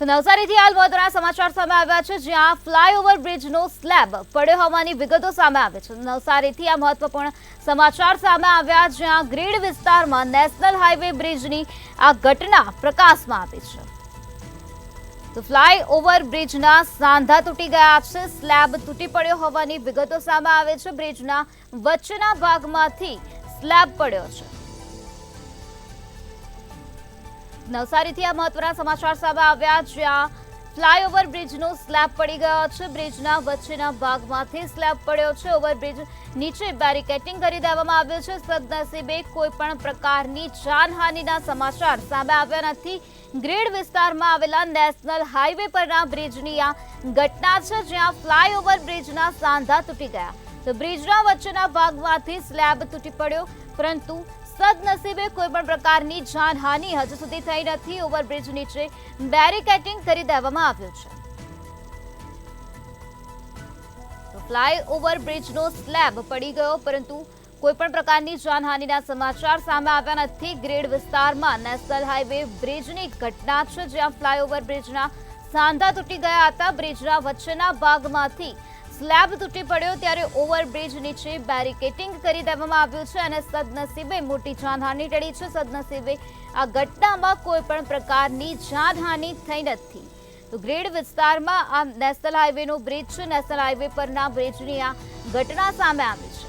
તો નવસારીથી હાલ મહત્વના સમાચાર સામે આવ્યા છે, જ્યાં ફ્લાયઓવર બ્રિજનો સ્લેબ પડ્યો હોવાની વિગતો સામે આવે છે। નવસારીથી આ મહત્વપૂર્ણ સમાચાર સામે આવ્યા, જ્યાં ગ્રીડ વિસ્તારમાં નેશનલ હાઈવે બ્રિજની આ ઘટના પ્રકાશમાં આવી છે। તો ફ્લાયઓવર બ્રિજના સાંધા તૂટી ગયા છે, સ્લેબ તૂટી પડ્યો હોવાની વિગતો સામે આવે છે। બ્રિજના વચ્ચેના ભાગમાંથી સ્લેબ પડ્યો છે। નવસારીથી આ મહત્વના સમાચાર સામે આવ્યા, જ્યાં ફ્લાયઓવર બ્રિજનો સ્લેબ પડી ગયો છે। બ્રિજના વચ્ચેના ભાગમાંથી સ્લેબ પડ્યો છે। ઓવરબ્રિજ નીચે બેરિકેટિંગ કરી દેવામાં આવ્યું છે। સદનસીબે કોઈ પણ પ્રકારની જાનહાનિના સમાચાર સામે આવ્યા નથી। ગ્રીડ વિસ્તારમાં આવેલા નેશનલ હાઈવે પરના બ્રિજની આ ઘટના છે, જ્યાં ફ્લાયઓવર બ્રિજના સાંધા તૂટી ગયા। તો બ્રિજના વચ્ચેના ભાગમાંથી સ્લેબ તૂટી પડ્યો, પરંતુ સદનસીબે કોઈ પણ પ્રકારની જાનહાનિ હજુ સુધી થઈ નથી। ઓવરબ્રિજ નીચે બેરિકેટિંગ કરી દેવામાં આવ્યું છે। તો ફ્લાયઓવર બ્રિજનો સ્લેબ પડી ગયો, પરંતુ કોઈ પણ પ્રકારની જાનહાનિના સમાચાર સામે આવ્યા નથી। ગ્રીડ વિસ્તારમાં નેશનલ હાઈવે બ્રિજની ઘટના છે, જ્યાં ફ્લાયઓવર બ્રિજના સાંધા તૂટી ગયા હતા। બ્રિજના વચ્ચેના ભાગમાંથી સ્લેબ તૂટી પડ્યો, ત્યારે ઓવરબ્રિજ નીચે બેરિકેટિંગ કરી દેવામાં આવ્યું છે અને સદનસીબે મોટી જાનહાનિ ટળી છે। સદનસીબે આ ઘટનામાં કોઈ પણ પ્રકારની જાનહાનિ થઈ નથી। તો ગ્રીડ વિસ્તારમાં આ નેશનલ હાઈવેનો બ્રિજ છે, નેશનલ હાઈવે પરના બ્રિજની આ ઘટના સામે આવી છે।